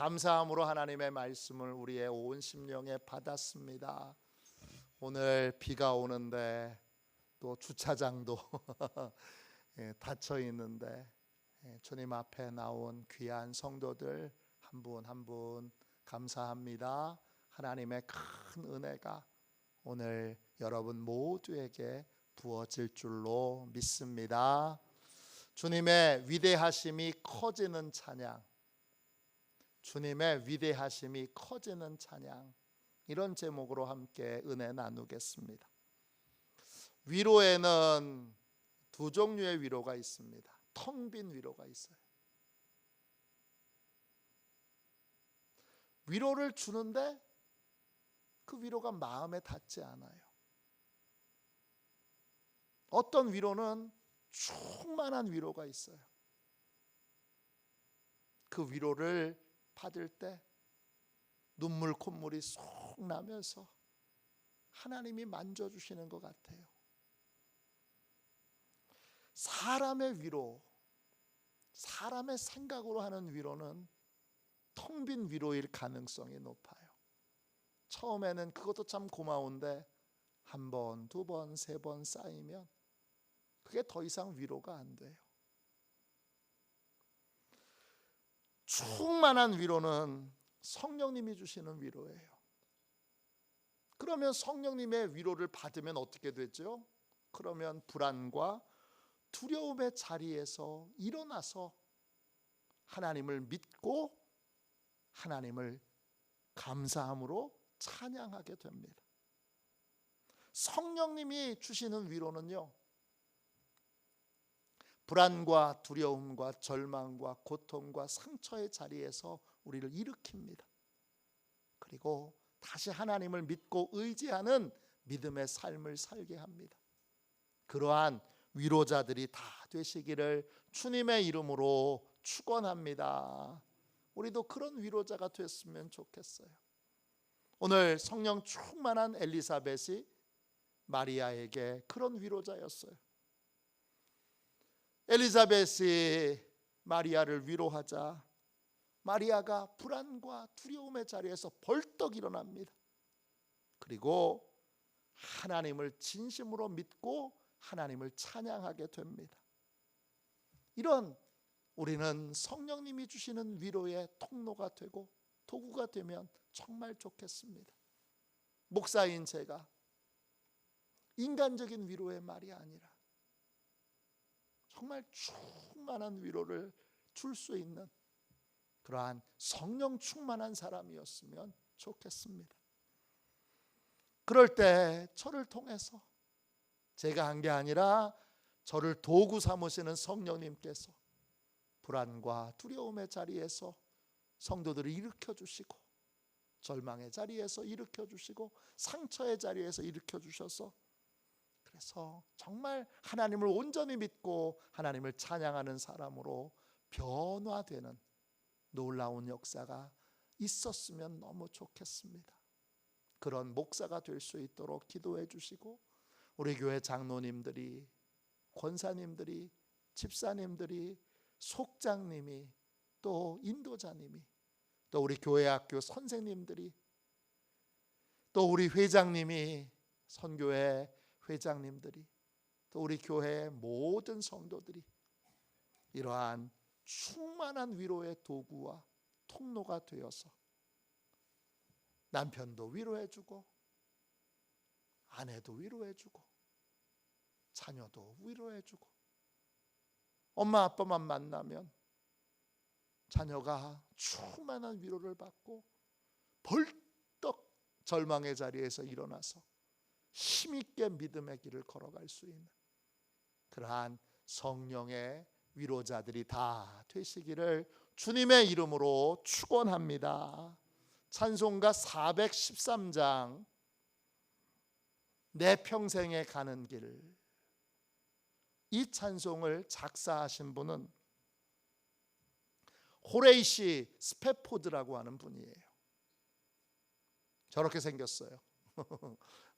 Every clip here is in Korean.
감사함으로 하나님의 말씀을 우리의 온 심령에 받았습니다. 오늘 비가 오는데 또 주차장도 닫혀 있는데 주님 앞에 나온 귀한 성도들 한 분 한 분 감사합니다. 하나님의 큰 은혜가 오늘 여러분 모두에게 부어질 줄로 믿습니다. 주님의 위대하심이 커지는 찬양, 주님의 위대하심이 커지는 찬양, 이런 제목으로 함께 은혜 나누겠습니다. 위로에는 두 종류의 위로가 있습니다. 텅 빈 위로가 있어요. 위로를 주는데 그 위로가 마음에 닿지 않아요. 어떤 위로는 충만한 위로가 있어요. 그 위로를 받을 때 눈물 콧물이 쏙 나면서 하나님이 만져주시는 것 같아요. 사람의 위로, 사람의 생각으로 하는 위로는 텅 빈 위로일 가능성이 높아요. 처음에는 그것도 참 고마운데 한 번, 두 번, 세 번 쌓이면 그게 더 이상 위로가 안 돼요. 충만한 위로는 성령님이 주시는 위로예요. 그러면 성령님의 위로를 받으면 어떻게 되죠? 그러면 불안과 두려움의 자리에서 일어나서 하나님을 믿고 하나님을 감사함으로 찬양하게 됩니다. 성령님이 주시는 위로는요, 불안과 두려움과 절망과 고통과 상처의 자리에서 우리를 일으킵니다. 그리고 다시 하나님을 믿고 의지하는 믿음의 삶을 살게 합니다. 그러한 위로자들이 다 되시기를 주님의 이름으로 축원합니다. 우리도 그런 위로자가 됐으면 좋겠어요. 오늘 성령 충만한 엘리사벳이 마리아에게 그런 위로자였어요. 엘리사벳이 마리아를 위로하자 마리아가 불안과 두려움의 자리에서 벌떡 일어납니다. 그리고 하나님을 진심으로 믿고 하나님을 찬양하게 됩니다. 이런 우리는 성령님이 주시는 위로의 통로가 되고 도구가 되면 정말 좋겠습니다. 목사인 제가 인간적인 위로의 말이 아니라 정말 충만한 위로를 줄 수 있는 그러한 성령 충만한 사람이었으면 좋겠습니다. 그럴 때 저를 통해서 제가 한 게 아니라 저를 도구 삼으시는 성령님께서 불안과 두려움의 자리에서 성도들을 일으켜 주시고 절망의 자리에서 일으켜 주시고 상처의 자리에서 일으켜 주셔서 그래서 정말 하나님을 온전히 믿고 하나님을 찬양하는 사람으로 변화되는 놀라운 역사가 있었으면 너무 좋겠습니다. 그런 목사가 될 수 있도록 기도해 주시고 우리 교회 장로님들이, 권사님들이, 집사님들이, 속장님이, 또 인도자님이, 또 우리 교회 학교 선생님들이, 또 우리 회장님이, 선교회 회장님들이, 또 우리 교회 모든 성도들이 이러한 충만한 위로의 도구와 통로가 되어서 남편도 위로해주고 아내도 위로해주고 자녀도 위로해주고 엄마 아빠만 만나면 자녀가 충만한 위로를 받고 벌떡 절망의 자리에서 일어나서 힘있게 믿음의 길을 걸어갈 수 있는 그러한 성령의 위로자들이 다 되시기를 주님의 이름으로 축원합니다. 찬송가 413장 내 평생에 가는 길, 이 찬송을 작사하신 분은 호레이시 스페포드라고 하는 분이에요. 저렇게 생겼어요.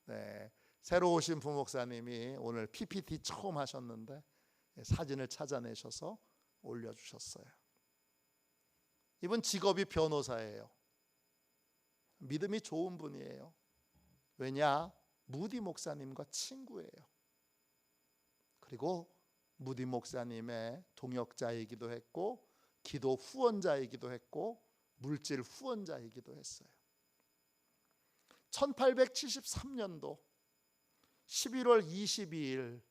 네, 새로 오신 부목사님이 오늘 PPT 처음 하셨는데 사진을 찾아내셔서 올려주셨어요. 이분 직업이 변호사예요. 믿음이 좋은 분이에요. 왜냐? 무디 목사님과 친구예요. 그리고 무디 목사님의 동역자이기도 했고 기도 후원자이기도 했고 물질 후원자이기도 했어요. 1873년도 11월 22일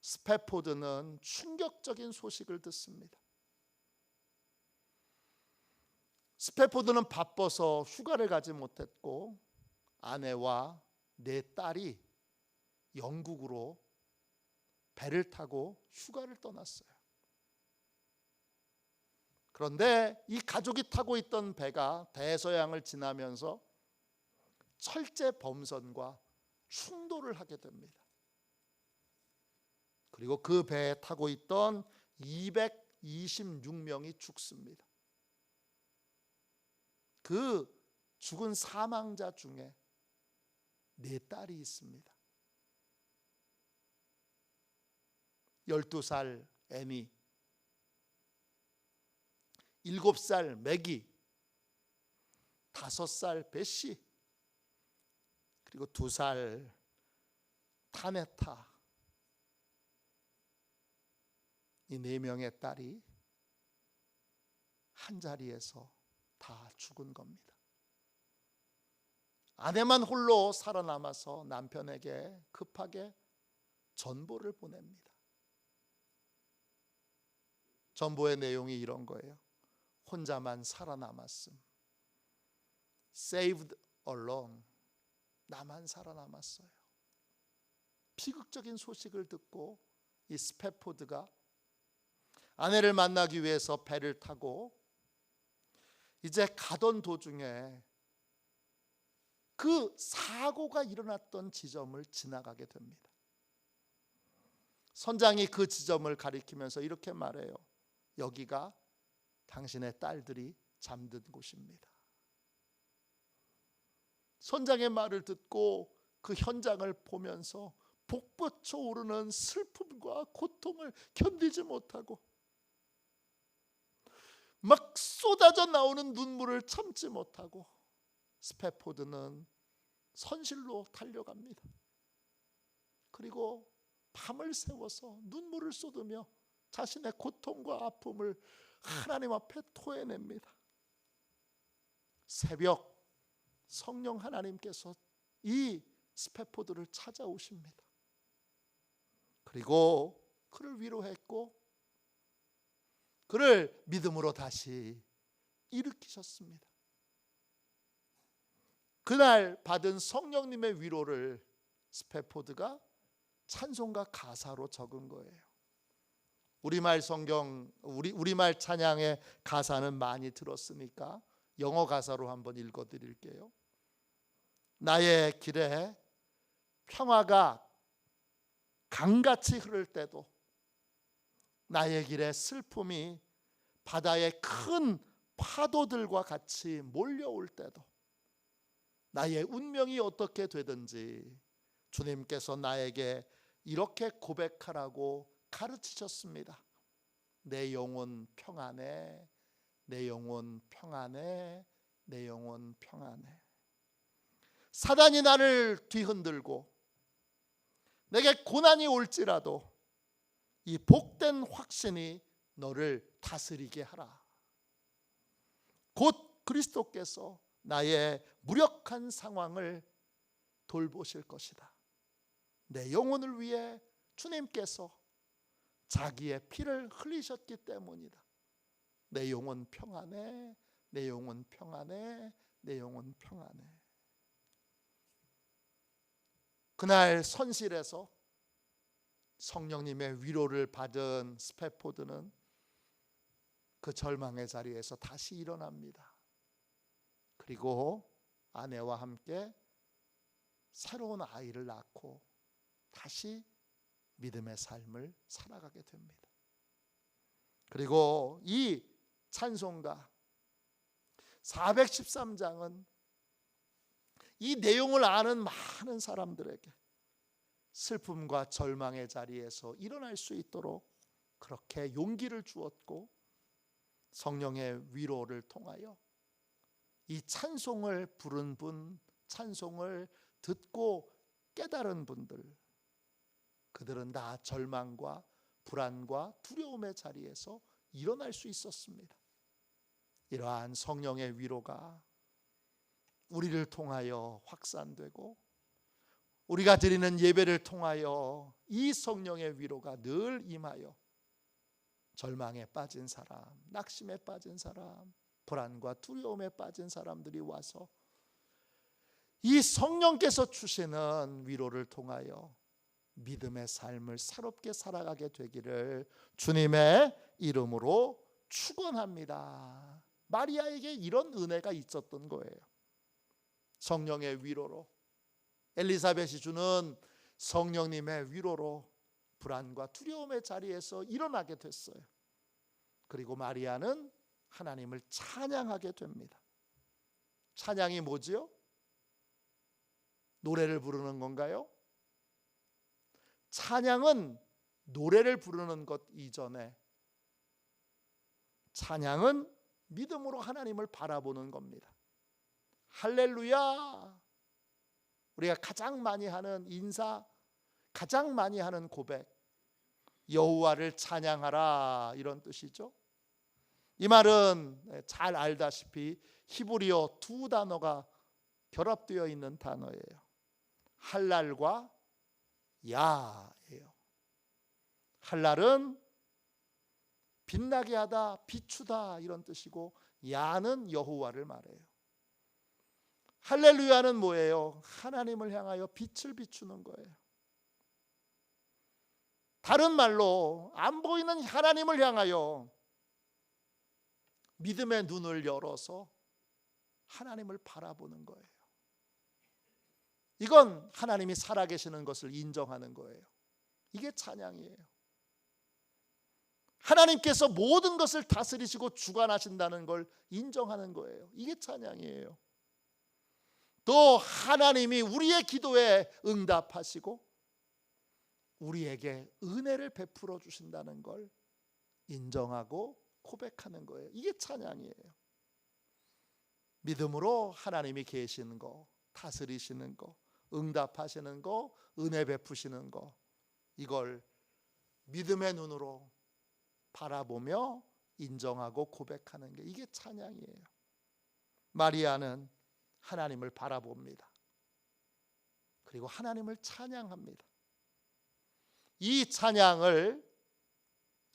스패포드는 충격적인 소식을 듣습니다. 스패포드는 바빠서 휴가를 가지 못했고 아내와 네 딸이 영국으로 배를 타고 휴가를 떠났어요. 그런데 이 가족이 타고 있던 배가 대서양을 지나면서 철제 범선과 충돌을 하게 됩니다. 그리고 그 배에 타고 있던 226명이 죽습니다. 그 죽은 사망자 중에 네 딸이 있습니다. 12살 애니, 7살 매기, 5살 베시, 그리고 2살 타네타. 이 4명의 딸이 한 자리에서 다 죽은 겁니다. 아내만 홀로 살아남아서 남편에게 급하게 전보를 보냅니다. 전보의 내용이 이런 거예요. 혼자만 살아남았음. Saved alone. 나만 살아남았어요. 비극적인 소식을 듣고 이 스패포드가 아내를 만나기 위해서 배를 타고 이제 가던 도중에 그 사고가 일어났던 지점을 지나가게 됩니다. 선장이 그 지점을 가리키면서 이렇게 말해요. 여기가 당신의 딸들이 잠든 곳입니다. 선장의 말을 듣고 그 현장을 보면서 복받쳐 오르는 슬픔과 고통을 견디지 못하고 막 쏟아져 나오는 눈물을 참지 못하고 스패포드는 선실로 달려갑니다. 그리고 밤을 새워서 눈물을 쏟으며 자신의 고통과 아픔을 하나님 앞에 토해냅니다. 새벽 성령 하나님께서 이 스패포드를 찾아오십니다. 그리고 그를 위로했고 그를 믿음으로 다시 일으키셨습니다. 그날 받은 성령님의 위로를 스패포드가 찬송가 가사로 적은 거예요. 우리말 성경, 우리말 찬양의 가사는 많이 들었으니까 영어 가사로 한번 읽어드릴게요. 나의 길에 평화가 강같이 흐를 때도, 나의 길에 슬픔이 바다의 큰 파도들과 같이 몰려올 때도, 나의 운명이 어떻게 되든지 주님께서 나에게 이렇게 고백하라고 가르치셨습니다. 내 영혼 평안해, 내 영혼 평안해, 내 영혼 평안해. 사단이 나를 뒤흔들고 내게 고난이 올지라도 이 복된 확신이 너를 다스리게 하라. 곧 그리스도께서 나의 무력한 상황을 돌보실 것이다. 내 영혼을 위해 주님께서 자기의 피를 흘리셨기 때문이다. 내 영혼 평안해, 내 영혼 평안해, 내 영혼 평안해. 그날 선실에서 성령님의 위로를 받은 스패포드는 그 절망의 자리에서 다시 일어납니다. 그리고 아내와 함께 새로운 아이를 낳고 다시 믿음의 삶을 살아가게 됩니다. 그리고 이 찬송가 413장은 이 내용을 아는 많은 사람들에게 슬픔과 절망의 자리에서 일어날 수 있도록 그렇게 용기를 주었고 성령의 위로를 통하여 이 찬송을 부른 분, 찬송을 듣고 깨달은 분들, 그들은 다 절망과 불안과 두려움의 자리에서 일어날 수 있었습니다. 이러한 성령의 위로가 우리를 통하여 확산되고 우리가 드리는 예배를 통하여 이 성령의 위로가 늘 임하여 절망에 빠진 사람, 낙심에 빠진 사람, 불안과 두려움에 빠진 사람들이 와서 이 성령께서 주시는 위로를 통하여 믿음의 삶을 새롭게 살아가게 되기를 주님의 이름으로 축원합니다. 마리아에게 이런 은혜가 있었던 거예요. 성령의 위로로, 엘리사벳이 주는 성령님의 위로로 불안과 두려움의 자리에서 일어나게 됐어요. 그리고 마리아는 하나님을 찬양하게 됩니다. 찬양이 뭐지요? 노래를 부르는 건가요? 찬양은 노래를 부르는 것 이전에 찬양은 믿음으로 하나님을 바라보는 겁니다. 할렐루야! 우리가 가장 많이 하는 인사, 가장 많이 하는 고백, 여호와를 찬양하라, 이런 뜻이죠. 이 말은 잘 알다시피 히브리어 두 단어가 결합되어 있는 단어예요. 할랄과 야예요. 할랄은 빛나게 하다, 비추다, 이런 뜻이고, 야는 여호와를 말해요. 할렐루야는 뭐예요? 하나님을 향하여 빛을 비추는 거예요. 다른 말로 안 보이는 하나님을 향하여 믿음의 눈을 열어서 하나님을 바라보는 거예요. 이건 하나님이 살아계시는 것을 인정하는 거예요. 이게 찬양이에요. 하나님께서 모든 것을 다스리시고 주관하신다는 걸 인정하는 거예요. 이게 찬양이에요. 또 하나님이 우리의 기도에 응답하시고 우리에게 은혜를 베풀어 주신다는 걸 인정하고 고백하는 거예요. 이게 찬양이에요. 믿음으로 하나님이 계시는 거, 다스리시는 거, 응답하시는 거, 은혜 베푸시는 거, 이걸 믿음의 눈으로 바라보며 인정하고 고백하는 게 이게 찬양이에요. 마리아는 하나님을 바라봅니다. 그리고 하나님을 찬양합니다. 이 찬양을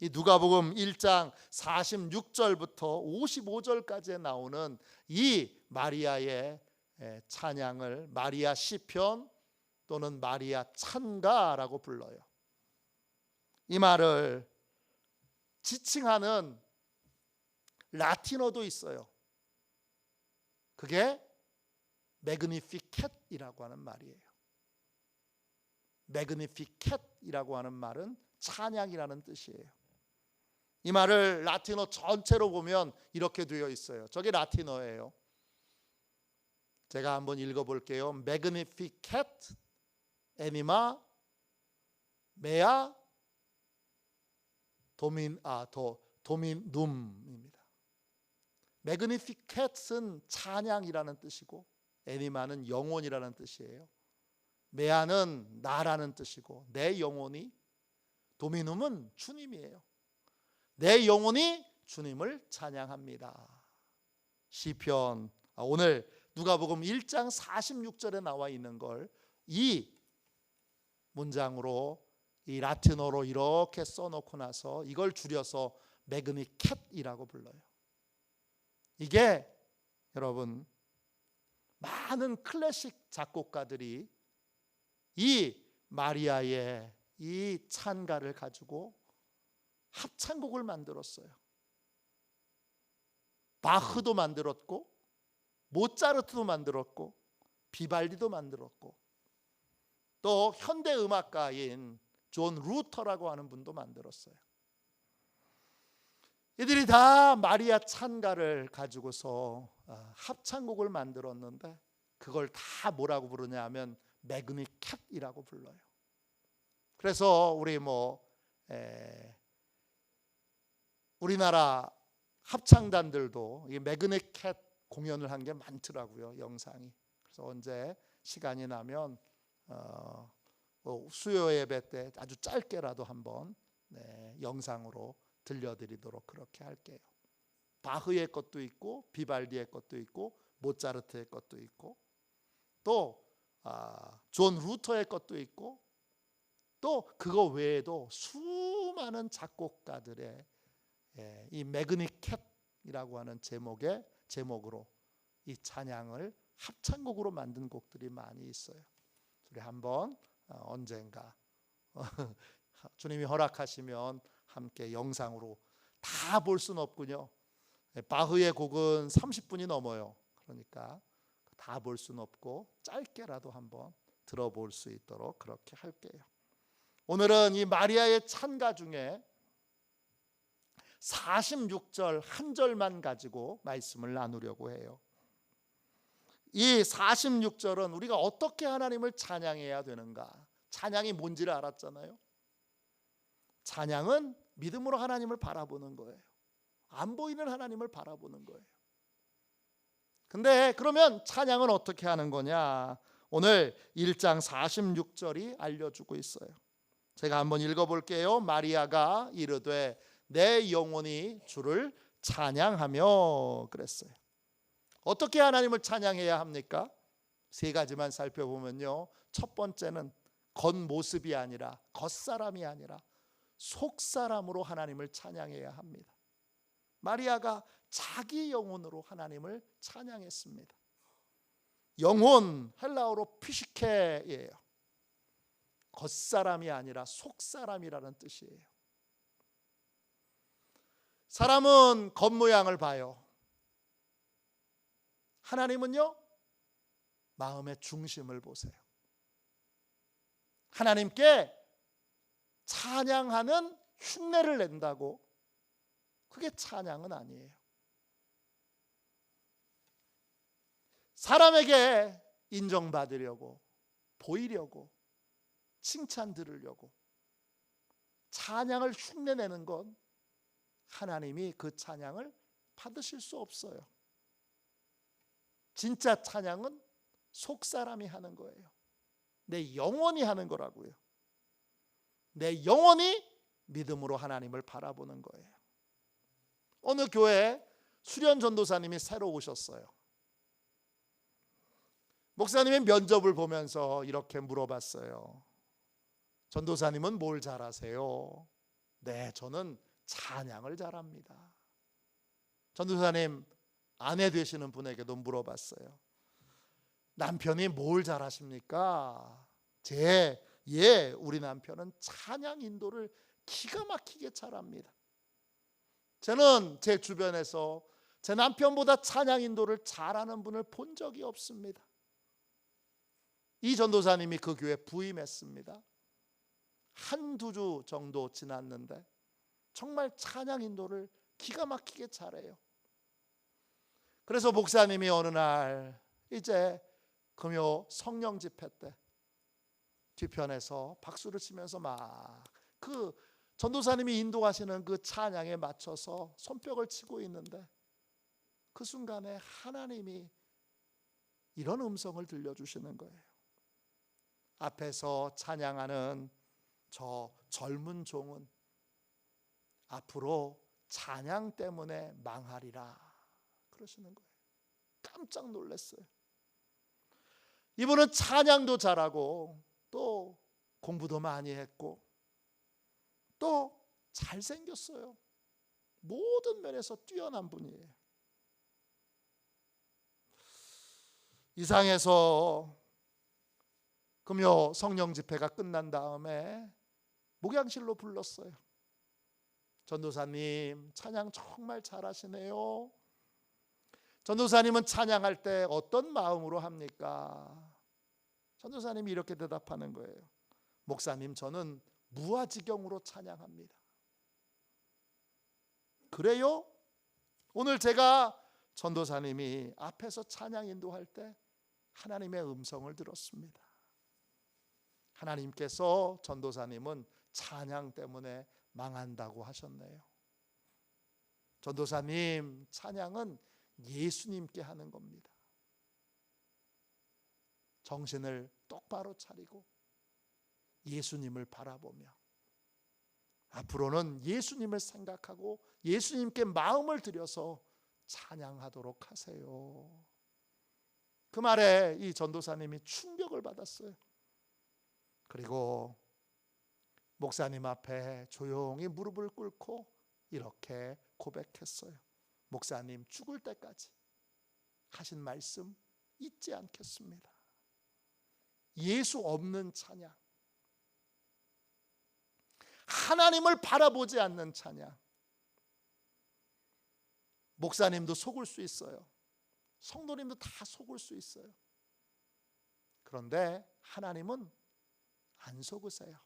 이 누가복음 1장 46절부터 55절까지에 나오는 이 마리아의 찬양을 마리아 시편 또는 마리아 찬가라고 불러요. 이 말을 지칭하는 라틴어도 있어요. 그게 매그니피켓이라고 하는 말이에요. 매그니피켓이라고 하는 말은 찬양이라는 뜻이에요. 이 말을 라틴어 전체로 보면 이렇게 되어 있어요. 저게 라틴어예요. 제가 한번 읽어볼게요. Magnificat anima mea dominum입니다. Magnificat은 찬양이라는 뜻이고, 애니마는 영혼이라는 뜻이에요. 메아는 나라는 뜻이고, 내 영혼이, 도미눔은 주님이에요. 내 영혼이 주님을 찬양합니다. 시편, 오늘 누가복음 1장 46절에 나와 있는 걸 이 문장으로 이 라틴어로 이렇게 써놓고 나서 이걸 줄여서 매그니캣이라고 불러요. 이게 여러분 많은 클래식 작곡가들이 이 마리아의 이 찬가를 가지고 합창곡을 만들었어요. 바흐도 만들었고 모차르트도 만들었고 비발디도 만들었고 또 현대 음악가인 존 루터라고 하는 분도 만들었어요. 이들이 다 마리아 찬가를 가지고서 합창곡을 만들었는데 그걸 다 뭐라고 부르냐 하면 매그니캣이라고 불러요. 그래서 우리 우리나라 합창단들도 이 매그넷 캣 공연을 한 게 많더라고요, 영상이. 그래서 언제 시간이 나면 수요 예배 때 아주 짧게라도 한번 영상으로 들려드리도록 그렇게 할게요. 바흐의 것도 있고 비발디의 것도 있고 모차르트의 것도 있고 또 존 루터의 것도 있고 또 그거 외에도 수많은 작곡가들의 이 매그닛 캣이라고 하는 제목으로 이 찬양을 합창곡으로 만든 곡들이 많이 있어요. 우리 한번 언젠가 주님이 허락하시면 함께 영상으로 다 볼 수는 없군요. 바흐의 곡은 30분이 넘어요. 그러니까 다 볼 수는 없고 짧게라도 한번 들어볼 수 있도록 그렇게 할게요. 오늘은 이 마리아의 찬가 중에 46절 한 절만 가지고 말씀을 나누려고 해요. 이 46절은 우리가 어떻게 하나님을 찬양해야 되는가? 찬양이 뭔지를 알았잖아요. 찬양은 믿음으로 하나님을 바라보는 거예요. 안 보이는 하나님을 바라보는 거예요. 근데 그러면 찬양은 어떻게 하는 거냐? 오늘 1장 46절이 알려주고 있어요. 제가 한번 읽어볼게요. 마리아가 이르되 내 영혼이 주를 찬양하며 그랬어요. 어떻게 하나님을 찬양해야 합니까? 세 가지만 살펴보면요. 첫 번째는 겉모습이 아니라 겉사람이 아니라 속사람으로 하나님을 찬양해야 합니다. 마리아가 자기 영혼으로 하나님을 찬양했습니다. 영혼 헬라어로 피시케예요. 겉사람이 아니라 속사람이라는 뜻이에요. 사람은 겉모양을 봐요. 하나님은요, 마음의 중심을 보세요. 하나님께 찬양하는 흉내를 낸다고 그게 찬양은 아니에요. 사람에게 인정받으려고, 보이려고, 칭찬 들으려고 찬양을 흉내내는 건 하나님이 그 찬양을 받으실 수 없어요. 진짜 찬양은 속사람이 하는 거예요. 내 영혼이 하는 거라고요. 내 영혼이 믿음으로 하나님을 바라보는 거예요. 어느 교회에 수련 전도사님이 새로 오셨어요. 목사님의 면접을 보면서 이렇게 물어봤어요. 전도사님은 뭘 잘하세요? 네, 저는 찬양을 잘합니다. 전도사님 아내 되시는 분에게도 물어봤어요. 남편이 뭘 잘하십니까? 우리 남편은 찬양 인도를 기가 막히게 잘합니다. 저는 제 주변에서 제 남편보다 찬양 인도를 잘하는 분을 본 적이 없습니다. 이 전도사님이 그 교회에 부임했습니다. 한두 주 정도 지났는데 정말 찬양 인도를 기가 막히게 잘해요. 그래서 목사님이 어느 날 이제 금요 성령 집회 때 뒤편에서 박수를 치면서 막 그 전도사님이 인도하시는 그 찬양에 맞춰서 손뼉을 치고 있는데 그 순간에 하나님이 이런 음성을 들려주시는 거예요. 앞에서 찬양하는 저 젊은 종은 앞으로 찬양 때문에 망하리라 그러시는 거예요. 깜짝 놀랐어요. 이분은 찬양도 잘하고 또 공부도 많이 했고 또 잘생겼어요. 모든 면에서 뛰어난 분이에요. 이상해서 금요 성령 집회가 끝난 다음에 목양실로 불렀어요. 전도사님 찬양 정말 잘하시네요. 전도사님은 찬양할 때 어떤 마음으로 합니까? 전도사님이 이렇게 대답하는 거예요. 목사님 저는 무아지경으로 찬양합니다. 그래요? 오늘 제가 전도사님이 앞에서 찬양 인도할 때 하나님의 음성을 들었습니다. 하나님께서 전도사님은 찬양 때문에 망한다고 하셨네요. 전도사님, 찬양은 예수님께 하는 겁니다. 정신을 똑바로 차리고 예수님을 바라보며 앞으로는 예수님을 생각하고 예수님께 마음을 들여서 찬양하도록 하세요. 그 말에 이 전도사님이 충격을 받았어요. 그리고 목사님 앞에 조용히 무릎을 꿇고 이렇게 고백했어요. 목사님, 죽을 때까지 하신 말씀 잊지 않겠습니다. 예수 없는 찬양, 하나님을 바라보지 않는 찬양. 목사님도 속을 수 있어요. 성도님도 다 속을 수 있어요. 그런데 하나님은 안 속으세요.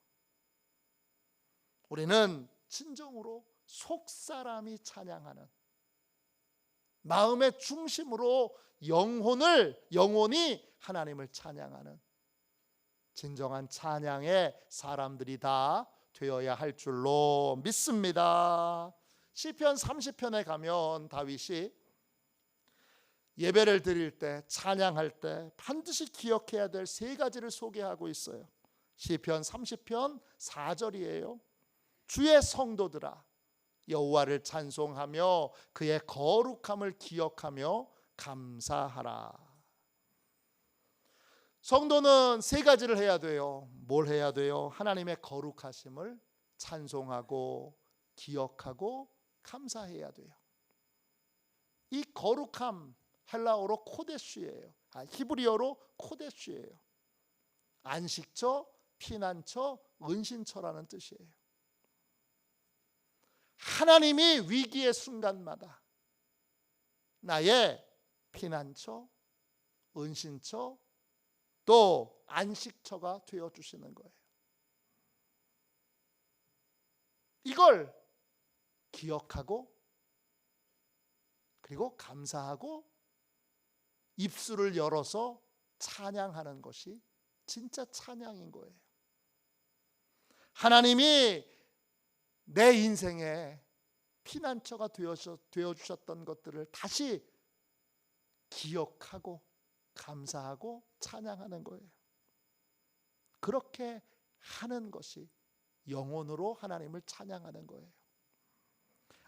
우리는 진정으로 속사람이 찬양하는, 마음의 중심으로 영혼이 하나님을 찬양하는 진정한 찬양의 사람들이 다 되어야 할 줄로 믿습니다. 시편 30편에 가면 다윗이 예배를 드릴 때, 찬양할 때 반드시 기억해야 될 세 가지를 소개하고 있어요. 시편 30편 4절이에요. 주의 성도들아, 여호와를 찬송하며 그의 거룩함을 기억하며 감사하라. 성도는 세 가지를 해야 돼요. 뭘 해야 돼요? 하나님의 거룩하심을 찬송하고 기억하고 감사해야 돼요. 이 거룩함, 헬라어로 코데슈예요. 히브리어로 코데슈예요. 안식처, 피난처, 은신처라는 뜻이에요. 하나님이 위기의 순간마다 나의 피난처, 은신처, 또 안식처가 되어주시는 거예요. 이걸 기억하고 그리고 감사하고 입술을 열어서 찬양하는 것이 진짜 찬양인 거예요. 하나님이 내 인생에 피난처가 되어주셨던 것들을 다시 기억하고 감사하고 찬양하는 거예요. 그렇게 하는 것이 영혼으로 하나님을 찬양하는 거예요.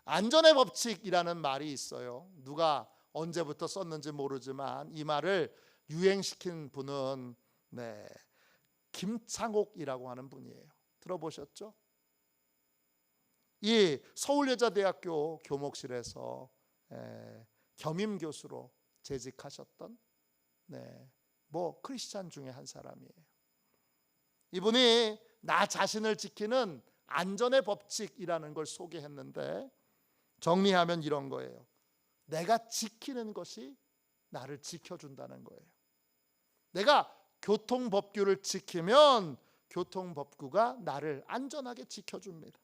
안전의 법칙이라는 말이 있어요. 누가 언제부터 썼는지 모르지만 이 말을 유행시킨 분은 김창옥이라고 하는 분이에요. 들어보셨죠? 이 서울여자대학교 교목실에서 겸임 교수로 재직하셨던 크리스찬 중에 한 사람이에요. 이분이 나 자신을 지키는 안전의 법칙이라는 걸 소개했는데 정리하면 이런 거예요. 내가 지키는 것이 나를 지켜준다는 거예요. 내가 교통법규를 지키면 교통법규가 나를 안전하게 지켜줍니다.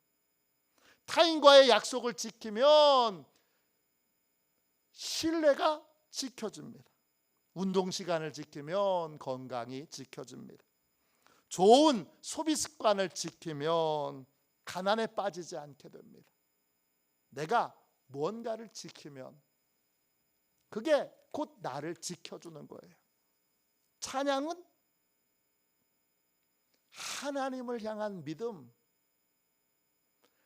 타인과의 약속을 지키면 신뢰가 지켜줍니다. 운동시간을 지키면 건강이 지켜집니다. 좋은 소비 습관을 지키면 가난에 빠지지 않게 됩니다. 내가 무언가를 지키면 그게 곧 나를 지켜주는 거예요. 찬양은 하나님을 향한 믿음,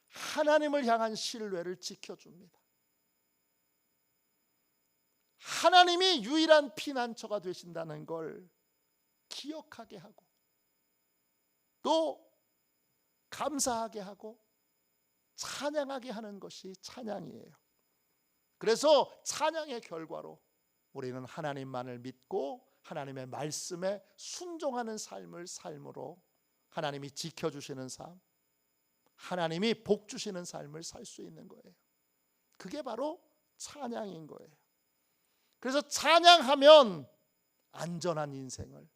하나님을 향한 신뢰를 지켜줍니다. 하나님이 유일한 피난처가 되신다는 걸 기억하게 하고 또 감사하게 하고 찬양하게 하는 것이 찬양이에요. 그래서 찬양의 결과로 우리는 하나님만을 믿고 하나님의 말씀에 순종하는 삶을 삶으로 하나님이 지켜주시는 삶, 하나님이 복 주시는 삶을 살 수 있는 거예요. 그게 바로 찬양인 거예요. 그래서 찬양하면 안전한 인생을,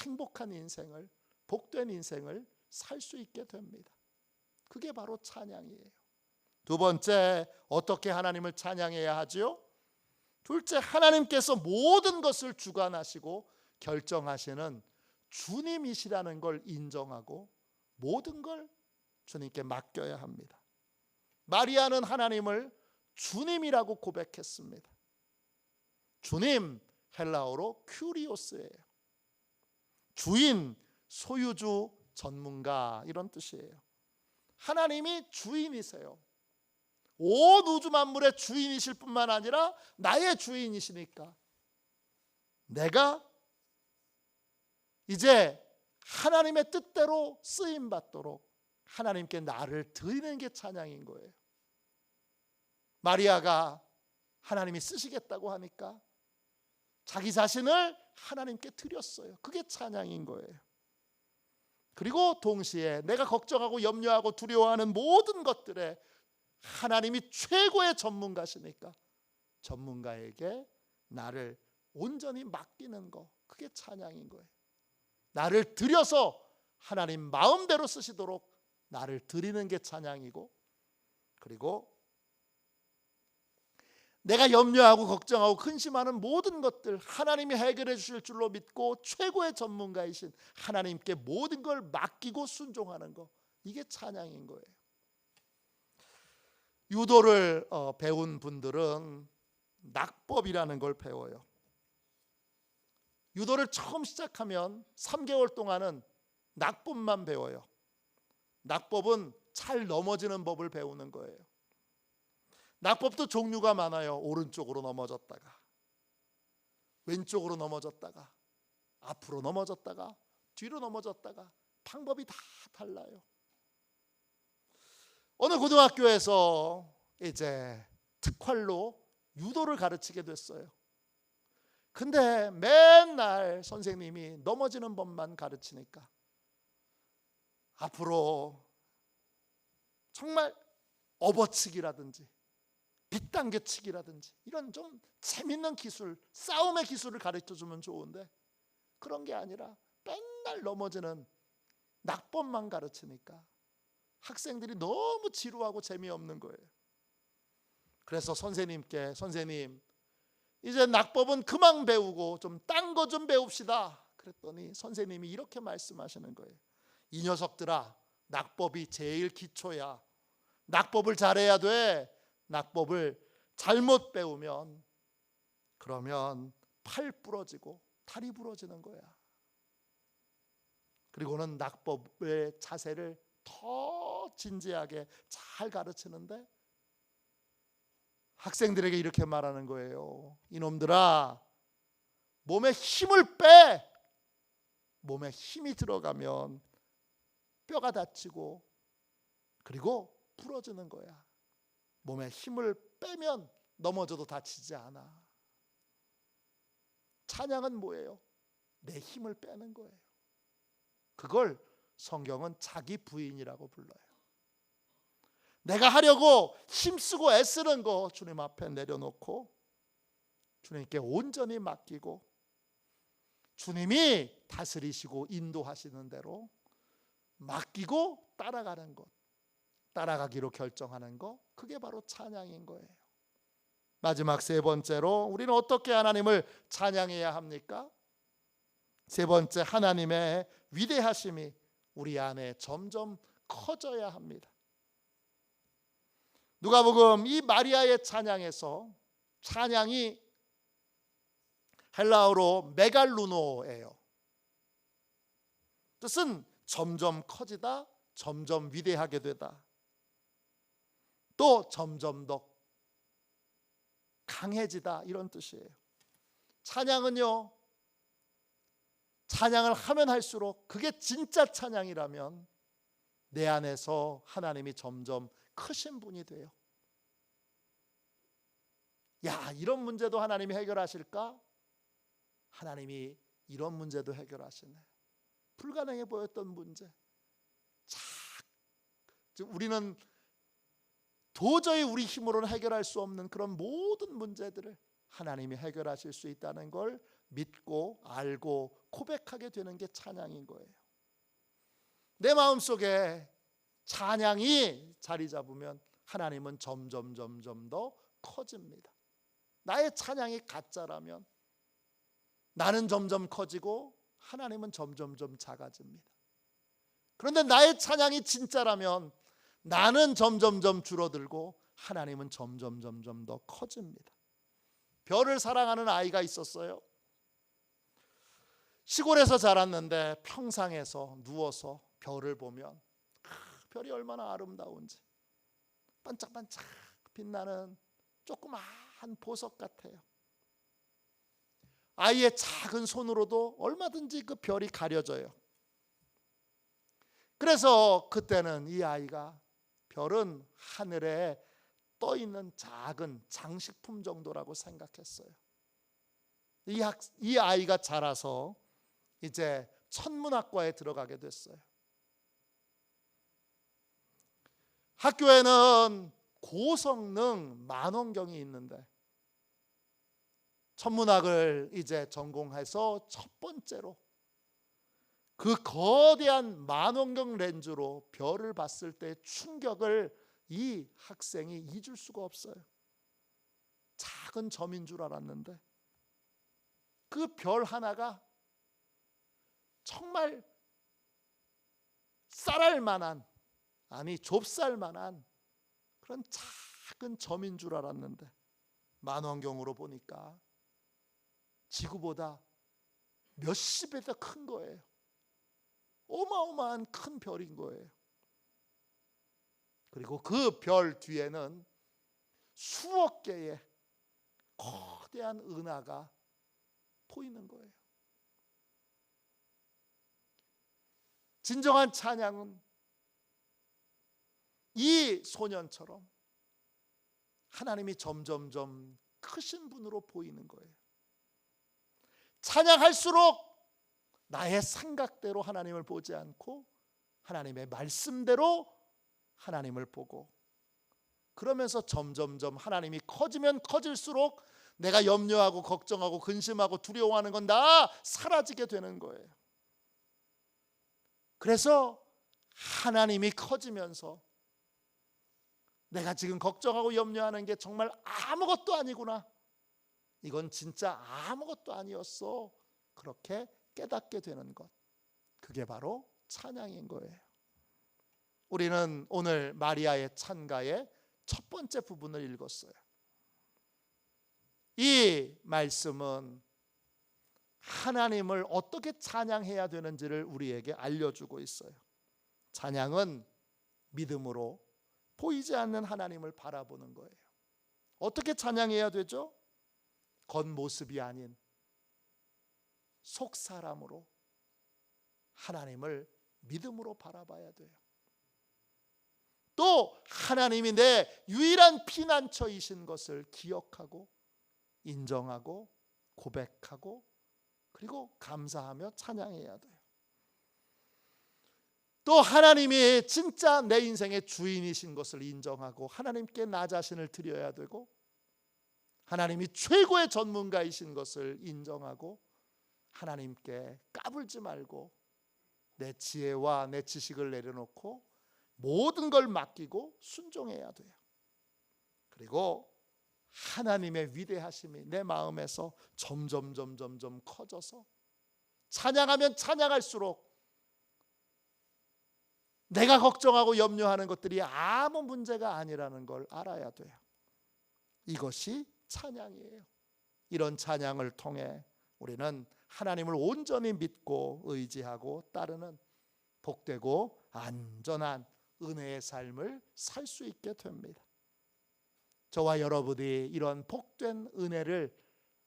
행복한 인생을, 복된 인생을 살 수 있게 됩니다. 그게 바로 찬양이에요. 두 번째, 어떻게 하나님을 찬양해야 하지요? 둘째, 하나님께서 모든 것을 주관하시고 결정하시는 주님이시라는 걸 인정하고 모든 걸 주님께 맡겨야 합니다. 마리아는 하나님을 주님이라고 고백했습니다. 주님, 헬라어로 큐리오스예요. 주인, 소유주, 전문가 이런 뜻이에요. 하나님이 주인이세요. 온 우주 만물의 주인이실 뿐만 아니라 나의 주인이시니까 내가 이제 하나님의 뜻대로 쓰임 받도록 하나님께 나를 드리는 게 찬양인 거예요. 마리아가 하나님이 쓰시겠다고 하니까 자기 자신을 하나님께 드렸어요. 그게 찬양인 거예요. 그리고 동시에 내가 걱정하고 염려하고 두려워하는 모든 것들에 하나님이 최고의 전문가시니까 전문가에게 나를 온전히 맡기는 거, 그게 찬양인 거예요. 나를 드려서 하나님 마음대로 쓰시도록 나를 드리는 게 찬양이고, 그리고 내가 염려하고 걱정하고 근심하는 모든 것들 하나님이 해결해 주실 줄로 믿고 최고의 전문가이신 하나님께 모든 걸 맡기고 순종하는 거, 이게 찬양인 거예요. 유도를 배운 분들은 낙법이라는 걸 배워요. 유도를 처음 시작하면 3개월 동안은 낙법만 배워요. 낙법은 잘 넘어지는 법을 배우는 거예요. 낙법도 종류가 많아요. 오른쪽으로 넘어졌다가, 왼쪽으로 넘어졌다가, 앞으로 넘어졌다가, 뒤로 넘어졌다가, 방법이 다 달라요. 어느 고등학교에서 이제 특활로 유도를 가르치게 됐어요. 근데 맨날 선생님이 넘어지는 법만 가르치니까 앞으로 정말 업어치기라든지 빗당겨치기라든지 이런 좀 재밌는 기술, 싸움의 기술을 가르쳐주면 좋은데 그런 게 아니라 맨날 넘어지는 낙법만 가르치니까 학생들이 너무 지루하고 재미없는 거예요. 그래서 선생님께, 선생님 이제 낙법은 그만 배우고 좀 딴 거 좀 배웁시다 그랬더니 선생님이 이렇게 말씀하시는 거예요. 이 녀석들아, 낙법이 제일 기초야. 낙법을 잘해야 돼. 낙법을 잘못 배우면 그러면 팔 부러지고 다리 부러지는 거야. 그리고는 낙법의 자세를 더 진지하게 잘 가르치는데 학생들에게 이렇게 말하는 거예요. 이놈들아, 몸에 힘을 빼. 몸에 힘이 들어가면 뼈가 다치고 그리고 부러지는 거야. 몸에 힘을 빼면 넘어져도 다치지 않아. 찬양은 뭐예요? 내 힘을 빼는 거예요. 그걸 성경은 자기 부인이라고 불러요. 내가 하려고 힘쓰고 애쓰는 거 주님 앞에 내려놓고 주님께 온전히 맡기고 주님이 다스리시고 인도하시는 대로 맡기고 따라가는 것, 따라가기로 결정하는 것, 그게 바로 찬양인 거예요. 마지막 세 번째로 우리는 어떻게 하나님을 찬양해야 합니까? 세 번째, 하나님의 위대하심이 우리 안에 점점 커져야 합니다. 누가복음 이 마리아의 찬양에서, 찬양이 헬라어로 메갈루노예요. 뜻은 점점 커지다, 점점 위대하게 되다, 또 점점 더 강해지다, 이런 뜻이에요. 찬양은요, 찬양을 하면 할수록 그게 진짜 찬양이라면 내 안에서 하나님이 점점 크신 분이 돼요. 야, 이런 문제도 하나님이 해결하실까? 하나님이 이런 문제도 해결하시네. 불가능해 보였던 문제, 우리는 도저히 우리 힘으로는 해결할 수 없는 그런 모든 문제들을 하나님이 해결하실 수 있다는 걸 믿고 알고 고백하게 되는 게 찬양인 거예요. 내 마음속에 찬양이 자리 잡으면 하나님은 점점 더 커집니다. 나의 찬양이 가짜라면 나는 점점 커지고 하나님은 점점 작아집니다. 그런데 나의 찬양이 진짜라면 나는 점점 줄어들고 하나님은 점점 더 커집니다. 별을 사랑하는 아이가 있었어요. 시골에서 자랐는데 평상에서 누워서 별을 보면 별이 얼마나 아름다운지 반짝반짝 빛나는 조그만 보석 같아요. 아이의 작은 손으로도 얼마든지 그 별이 가려져요. 그래서 그때는 이 아이가 별은 하늘에 떠 있는 작은 장식품 정도라고 생각했어요. 이 아이가 자라서 이제 천문학과에 들어가게 됐어요. 학교에는 고성능 만원경이 있는데 천문학을 이제 전공해서 첫 번째로 그 거대한 만원경 렌즈로 별을 봤을 때 충격을 이 학생이 잊을 수가 없어요. 작은 점인 줄 알았는데 그 별 하나가 정말 쌀알 만한, 아니 좁쌀 만한 그런 작은 점인 줄 알았는데 만원경으로 보니까 지구보다 몇십 배 더 큰 거예요. 어마어마한 큰 별인 거예요. 그리고 그 별 뒤에는 수억 개의 거대한 은하가 보이는 거예요. 진정한 찬양은 이 소년처럼 하나님이 점점점 크신 분으로 보이는 거예요. 찬양할수록 나의 생각대로 하나님을 보지 않고 하나님의 말씀대로 하나님을 보고, 그러면서 점점점 하나님이 커지면 커질수록 내가 염려하고 걱정하고 근심하고 두려워하는 건 다 사라지게 되는 거예요. 그래서 하나님이 커지면서 내가 지금 걱정하고 염려하는 게 정말 아무것도 아니구나, 이건 진짜 아무것도 아니었어, 그렇게 깨닫게 되는 것, 그게 바로 찬양인 거예요. 우리는 오늘 마리아의 찬가의 첫 번째 부분을 읽었어요. 이 말씀은 하나님을 어떻게 찬양해야 되는지를 우리에게 알려주고 있어요. 찬양은 믿음으로 보이지 않는 하나님을 바라보는 거예요. 어떻게 찬양해야 되죠? 겉모습이 아닌 속사람으로 하나님을 믿음으로 바라봐야 돼요. 또 하나님이 내 유일한 피난처이신 것을 기억하고 인정하고 고백하고 그리고 감사하며 찬양해야 돼요. 또 하나님이 진짜 내 인생의 주인이신 것을 인정하고 하나님께 나 자신을 드려야 되고, 하나님이 최고의 전문가이신 것을 인정하고 하나님께 까불지 말고 내 지혜와 내 지식을 내려놓고 모든 걸 맡기고 순종해야 돼요. 그리고 하나님의 위대하심이 내 마음에서 점점 커져서 찬양하면 찬양할수록 내가 걱정하고 염려하는 것들이 아무 문제가 아니라는 걸 알아야 돼요. 이것이 찬양이에요. 이런 찬양을 통해 우리는 하나님을 온전히 믿고 의지하고 따르는 복되고 안전한 은혜의 삶을 살 수 있게 됩니다. 저와 여러분이 이런 복된 은혜를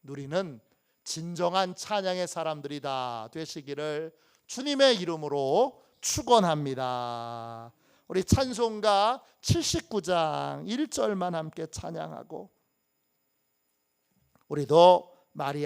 누리는 진정한 찬양의 사람들이 다 되시기를 주님의 이름으로 축원합니다. 우리 찬송가 79장 1절만 함께 찬양하고 우리도 마리아